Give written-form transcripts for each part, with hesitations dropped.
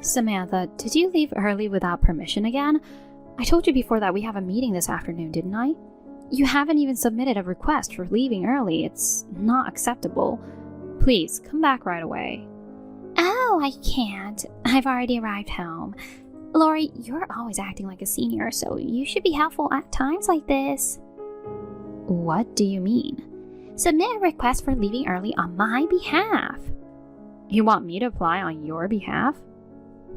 Samantha, did you leave early without permission again? I told you before that we have a meeting this afternoon, didn't I? You haven't even submitted a request for leaving early. It's not acceptable. Please, come back right away. Oh, I can't. I've already arrived home. Lori, you're always acting like a senior, so you should be helpful at times like this. What do you mean? Submit a request for leaving early on my behalf. You want me to apply on your behalf?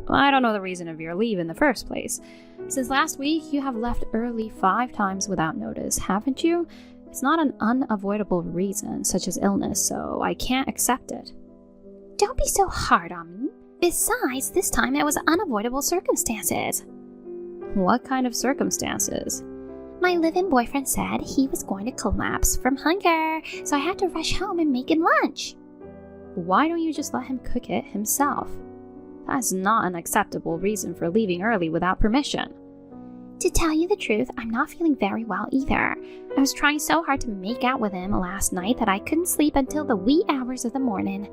I don't know the reason of your leave in the first place. Since last week, you have left early 5 times without notice, haven't you? It's not an unavoidable reason, such as illness, so I can't accept it. Don't be so hard on me. Besides, this time it was unavoidable circumstances. What kind of circumstances? My live-in boyfriend said he was going to collapse from hunger, so I had to rush home and make him lunch. Why don't you just let him cook it himself? That's not an acceptable reason for leaving early without permission. To tell you the truth, I'm not feeling very well either. I was trying so hard to make out with him last night that I couldn't sleep until the wee hours of the morning.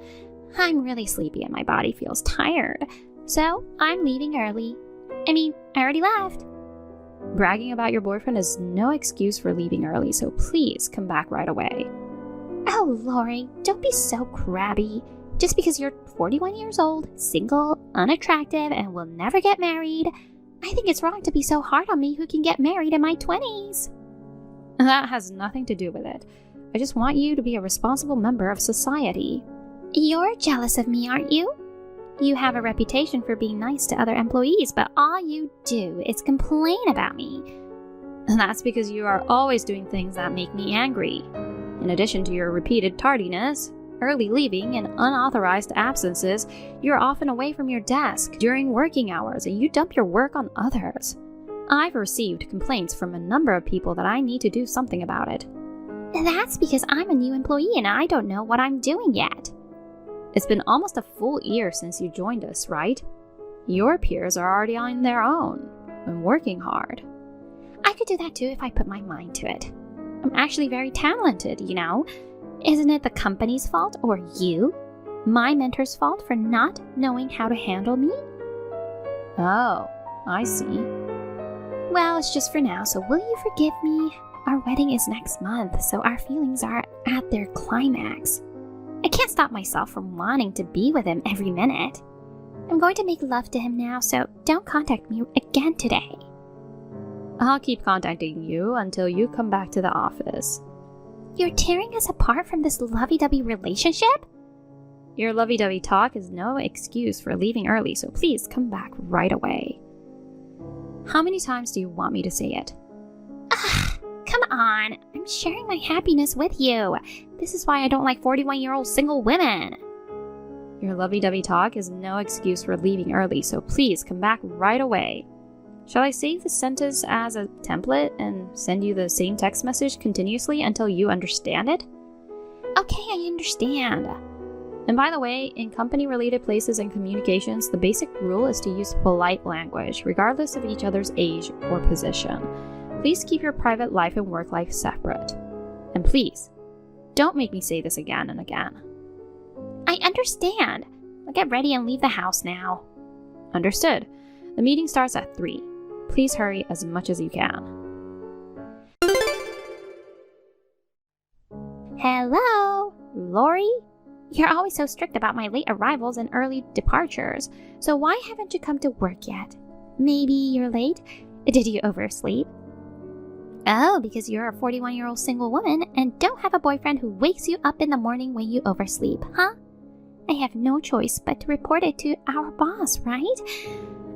I'm really sleepy and my body feels tired, so I'm leaving early. I already left. Bragging about your boyfriend is no excuse for leaving early, so please come back right away. Oh, Lori, don't be so crabby. Just because you're 41 years old, single, unattractive, and will never get married, I think it's wrong to be so hard on me who can get married in my 20s. That has nothing to do with it. I just want you to be a responsible member of society. You're jealous of me, aren't you? You have a reputation for being nice to other employees, but all you do is complain about me. And that's because you are always doing things that make me angry. In addition to your repeated tardiness, early leaving, and unauthorized absences, you're often away from your desk during working hours and you dump your work on others. I've received complaints from a number of people that I need to do something about it. That's because I'm a new employee and I don't know what I'm doing yet. It's been almost a full year since you joined us, right? Your peers are already on their own and working hard. I could do that too if I put my mind to it. I'm actually very talented, you know. Isn't it the company's fault or you, my mentor's fault, for not knowing how to handle me? Oh, I see. Well, it's just for now, so will you forgive me? Our wedding is next month, so our feelings are at their climax. I can't stop myself from wanting to be with him every minute. I'm going to make love to him now, so don't contact me again today. I'll keep contacting you until you come back to the office. You're tearing us apart from this lovey-dovey relationship? Your lovey-dovey talk is no excuse for leaving early, so please come back right away. How many times do you want me to say it? Come on. I'm sharing my happiness with you. This is why I don't like 41-year-old single women. Your lovey-dovey talk is no excuse for leaving early, so please come back right away. Shall I save the sentence as a template and send you the same text message continuously until you understand it? Okay, I understand. And by the way, in company-related places and communications, the basic rule is to use polite language, regardless of each other's age or position. Please keep your private life and work life separate. And please, don't make me say this again and again. I understand. I'll get ready and leave the house now. Understood. The meeting starts at 3. Please hurry as much as you can. Hello, Lori? You're always so strict about my late arrivals and early departures, so why haven't you come to work yet? Maybe you're late? Did you oversleep? Oh, because you're a 41-year-old single woman and don't have a boyfriend who wakes you up in the morning when you oversleep, huh? I have no choice but to report it to our boss, right?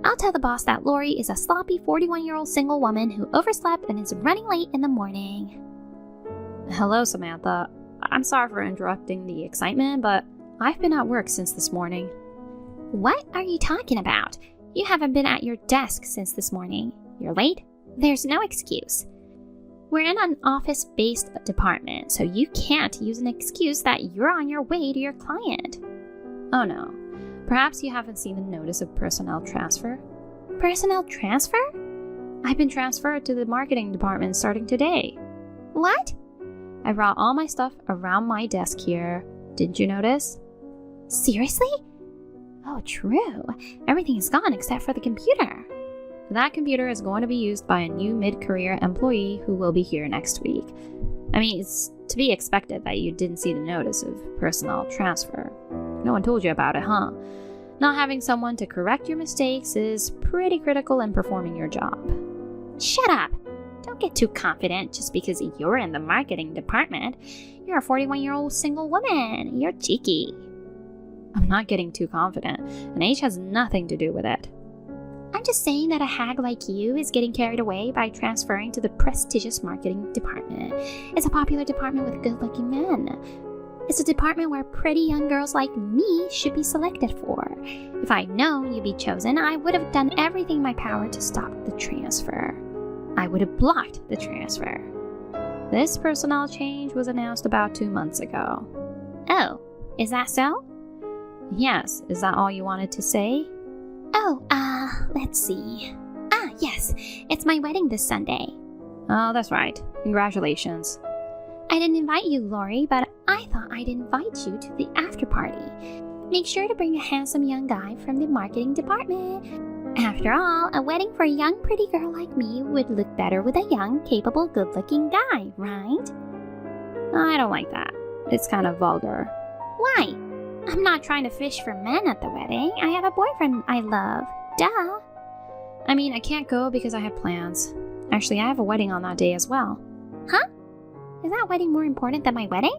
I'll tell the boss that Lori is a sloppy 41-year-old single woman who overslept and is running late in the morning. Hello, Samantha. I'm sorry for interrupting the excitement, but I've been at work since this morning. What are you talking about? You haven't been at your desk since this morning. You're late? There's no excuse. We're in an office-based department, so you can't use an excuse that you're on your way to your client. Oh no. Perhaps you haven't seen the notice of personnel transfer? Personnel transfer? I've been transferred to the marketing department starting today. What? I brought all my stuff around my desk here. Didn't you notice? Seriously? Oh, true. Everything is gone except for the computer. That computer is going to be used by a new mid-career employee who will be here next week. I mean, it's to be expected that you didn't see the notice of personnel transfer. No one told you about it, huh? Not having someone to correct your mistakes is pretty critical in performing your job. Shut up! Don't get too confident just because you're in the marketing department. You're a 41-year-old single woman. You're cheeky. I'm not getting too confident, and age has nothing to do with it. I'm just saying that a hag like you is getting carried away by transferring to the prestigious marketing department. It's a popular department with good-looking men. It's a department where pretty young girls like me should be selected for. If I'd known you'd be chosen, I would have done everything in my power to stop the transfer. I would have blocked the transfer. This personnel change was announced about 2 months ago. Oh, is that so? Yes, is that all you wanted to say? Let's see. Yes, it's my wedding this Sunday. Oh, that's right. Congratulations. I didn't invite you, Lori, but I thought I'd invite you to the after party. Make sure to bring a handsome young guy from the marketing department. After all, a wedding for a young pretty girl like me would look better with a young, capable, good-looking guy, right? I don't like that. It's kind of vulgar. Why? I'm not trying to fish for men at the wedding. I have a boyfriend I love. Duh. I mean, I can't go because I have plans. Actually, I have a wedding on that day as well. Huh? Is that wedding more important than my wedding?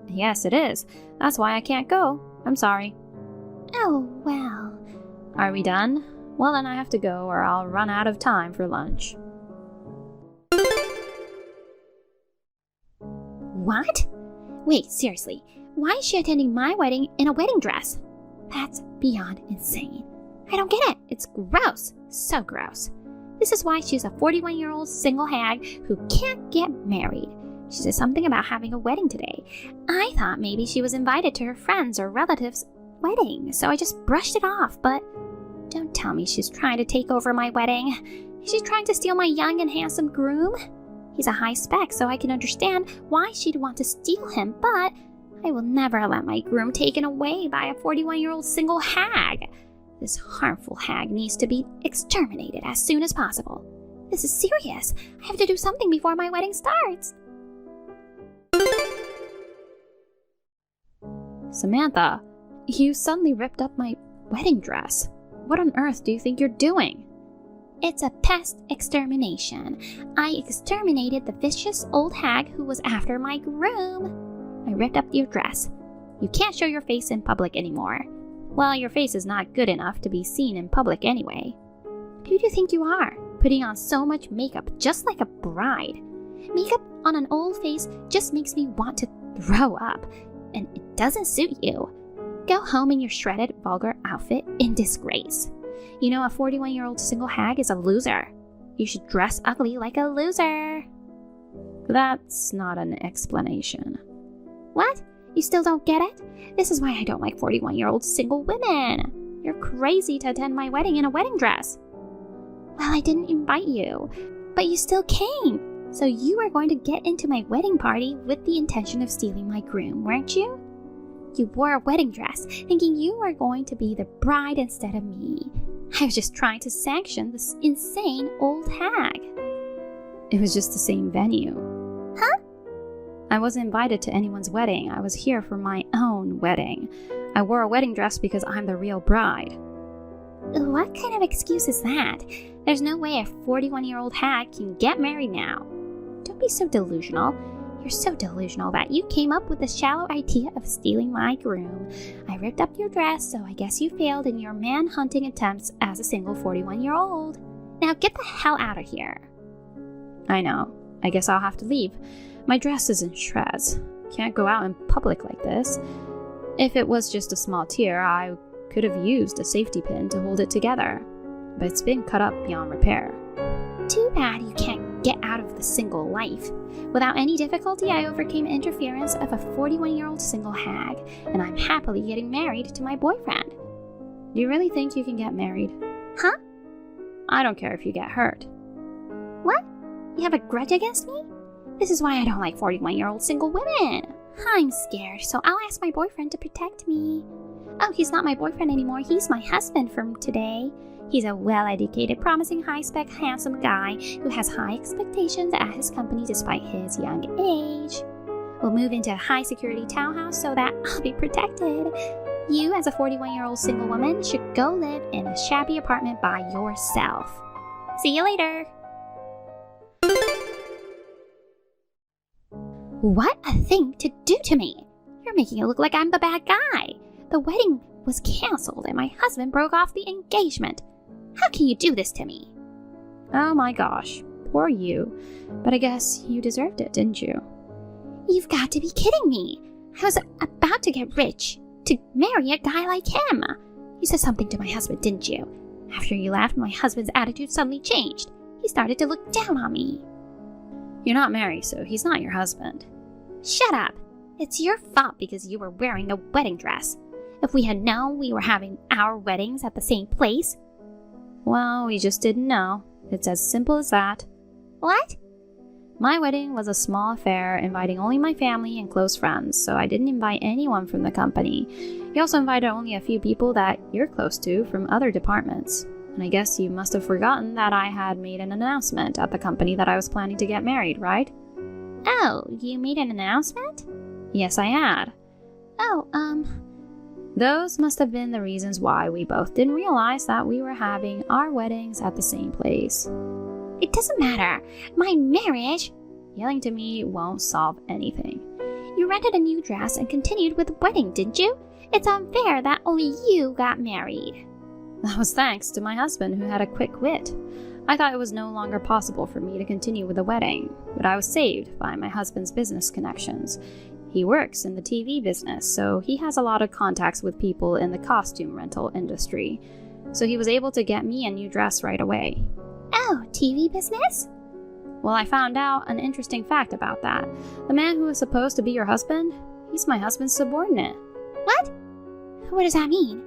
Yes, it is. That's why I can't go. I'm sorry. Oh, well. Are we done? Well, then I have to go or I'll run out of time for lunch. What? Wait, seriously. Why is she attending my wedding in a wedding dress? That's beyond insane. I don't get it. It's gross. So gross. This is why she's a 41-year-old single hag who can't get married. She said something about having a wedding today. I thought maybe she was invited to her friends' or relatives' wedding, so I just brushed it off, but don't tell me she's trying to take over my wedding. Is she trying to steal my young and handsome groom? He's a high spec, so I can understand why she'd want to steal him, but I will never let my groom taken away by a 41-year-old single hag. This harmful hag needs to be exterminated as soon as possible. This is serious. I have to do something before my wedding starts. Samantha, you suddenly ripped up my wedding dress. What on earth do you think you're doing? It's a pest extermination. I exterminated the vicious old hag who was after my groom. I ripped up your dress. You can't show your face in public anymore. Well, your face is not good enough to be seen in public anyway. Who do you think you are, putting on so much makeup just like a bride? Makeup on an old face just makes me want to throw up, and it doesn't suit you. Go home in your shredded, vulgar outfit in disgrace. You know, a 41-year-old single hag is a loser. You should dress ugly like a loser. That's not an explanation. What? You still don't get it? This is why I don't like 41-year-old single women. You're crazy to attend my wedding in a wedding dress. Well, I didn't invite you, but you still came. So you were going to get into my wedding party with the intention of stealing my groom, weren't you? You wore a wedding dress, thinking you were going to be the bride instead of me. I was just trying to sanction this insane old hag. It was just the same venue. Huh? I wasn't invited to anyone's wedding. I was here for my own wedding. I wore a wedding dress because I'm the real bride. What kind of excuse is that? There's no way a 41-year-old hag can get married now. Don't be so delusional. You're so delusional that you came up with the shallow idea of stealing my groom. I ripped up your dress, so I guess you failed in your man-hunting attempts as a single 41-year-old. Now get the hell out of here. I know. I guess I'll have to leave. My dress is in shreds. Can't go out in public like this. If it was just a small tear, I could have used a safety pin to hold it together. But it's been cut up beyond repair. Too bad you can't get out of the single life. Without any difficulty, I overcame interference of a 41-year-old single hag, and I'm happily getting married to my boyfriend. Do you really think you can get married? Huh? I don't care if you get hurt. What? You have a grudge against me? This is why I don't like 41-year-old single women. I'm scared, so I'll ask my boyfriend to protect me. Oh, he's not my boyfriend anymore. He's my husband from today. He's a well-educated, promising, high-spec, handsome guy who has high expectations at his company despite his young age. We'll move into a high-security townhouse so that I'll be protected. You, as a 41-year-old single woman, should go live in a shabby apartment by yourself. See you later. What a thing to do to me! You're making it look like I'm the bad guy. The wedding was canceled and my husband broke off the engagement. How can you do this to me? Oh my gosh, poor you. But I guess you deserved it, didn't you? You've got to be kidding me. I was about to get rich to marry a guy like him. You said something to my husband, didn't you? After you left, my husband's attitude suddenly changed. He started to look down on me. You're not married, so he's not your husband. Shut up. It's your fault because you were wearing a wedding dress. If we had known we were having our weddings at the same place. Well, we just didn't know. It's as simple as that. What? My wedding was a small affair inviting only my family and close friends, so I didn't invite anyone from the company. You also invited only a few people that you're close to from other departments. And I guess you must have forgotten that I had made an announcement at the company that I was planning to get married, right? Oh, you made an announcement? Yes, I had. Oh, Those must have been the reasons why we both didn't realize that we were having our weddings at the same place. It doesn't matter. My marriage... Yelling to me won't solve anything. You rented a new dress and continued with the wedding, didn't you? It's unfair that only you got married. That was thanks to my husband, who had a quick wit. I thought it was no longer possible for me to continue with the wedding, but I was saved by my husband's business connections. He works in the TV business, so he has a lot of contacts with people in the costume rental industry. So he was able to get me a new dress right away. Oh, TV business? Well, I found out an interesting fact about that. The man who was supposed to be your husband, he's my husband's subordinate. What? What does that mean?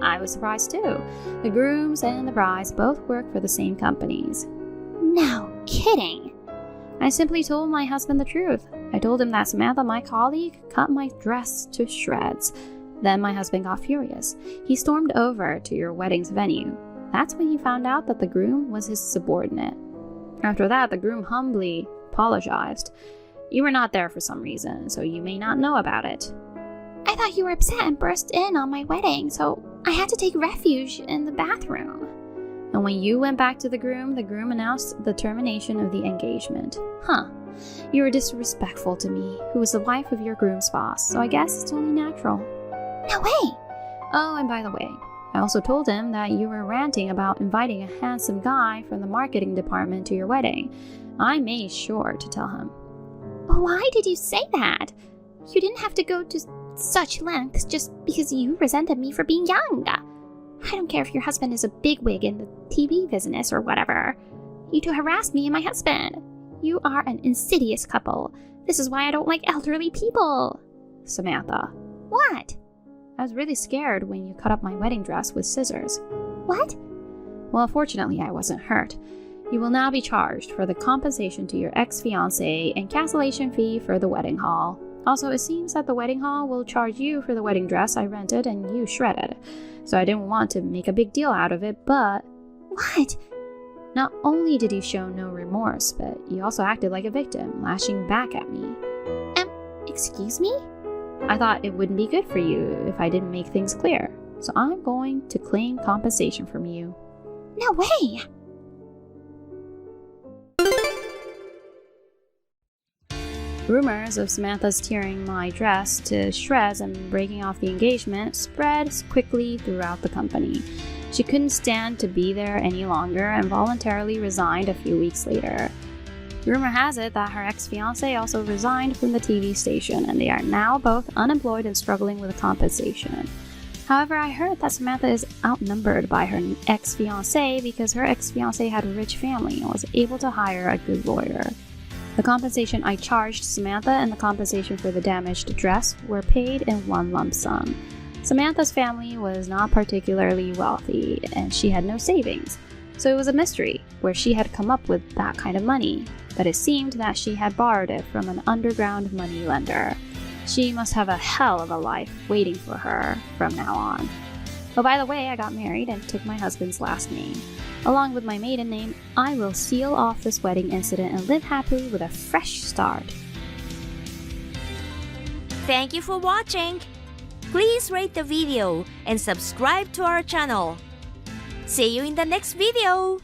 I was surprised too. The grooms and the brides both work for the same companies. No kidding. I simply told my husband the truth. I told him that Samantha, my colleague, cut my dress to shreds. Then my husband got furious. He stormed over to your wedding's venue. That's when he found out that the groom was his subordinate. After that, the groom humbly apologized. You were not there for some reason, so you may not know about it. I thought you were upset and burst in on my wedding, so I had to take refuge in the bathroom. And when you went back to the groom announced the termination of the engagement. Huh. You were disrespectful to me, who was the wife of your groom's boss, so I guess it's only natural. No way! Oh, and by the way, I also told him that you were ranting about inviting a handsome guy from the marketing department to your wedding. I made sure to tell him. Why did you say that? You didn't have to go to such lengths just because you resented me for being young. I don't care if your husband is a bigwig in the TV business or whatever. You two harassed me and my husband. You are an insidious couple. This is why I don't like elderly people. Samantha. What? I was really scared when you cut up my wedding dress with scissors. What? Well, fortunately, I wasn't hurt. You will now be charged for the compensation to your ex-fiancé and cancellation fee for the wedding hall. Also, it seems that the wedding hall will charge you for the wedding dress I rented and you shredded. So I didn't want to make a big deal out of it, but... What? Not only did you show no remorse, but you also acted like a victim, lashing back at me. Excuse me? I thought it wouldn't be good for you if I didn't make things clear. So I'm going to claim compensation from you. No way! Rumors of Samantha's tearing my dress to shreds and breaking off the engagement spread quickly throughout the company. She couldn't stand to be there any longer and voluntarily resigned a few weeks later. Rumor has it that her ex-fiancé also resigned from the TV station, and they are now both unemployed and struggling with compensation. However, I heard that Samantha is outnumbered by her ex-fiancé because her ex-fiancé had a rich family and was able to hire a good lawyer. The compensation I charged Samantha and the compensation for the damaged dress were paid in one lump sum. Samantha's family was not particularly wealthy, and she had no savings, so it was a mystery where she had come up with that kind of money, but it seemed that she had borrowed it from an underground money lender. She must have a hell of a life waiting for her from now on. Oh, by the way, I got married and took my husband's last name. Along with my maiden name, I will seal off this wedding incident and live happily with a fresh start. Thank you for watching. Please rate the video and subscribe to our channel. See you in the next video.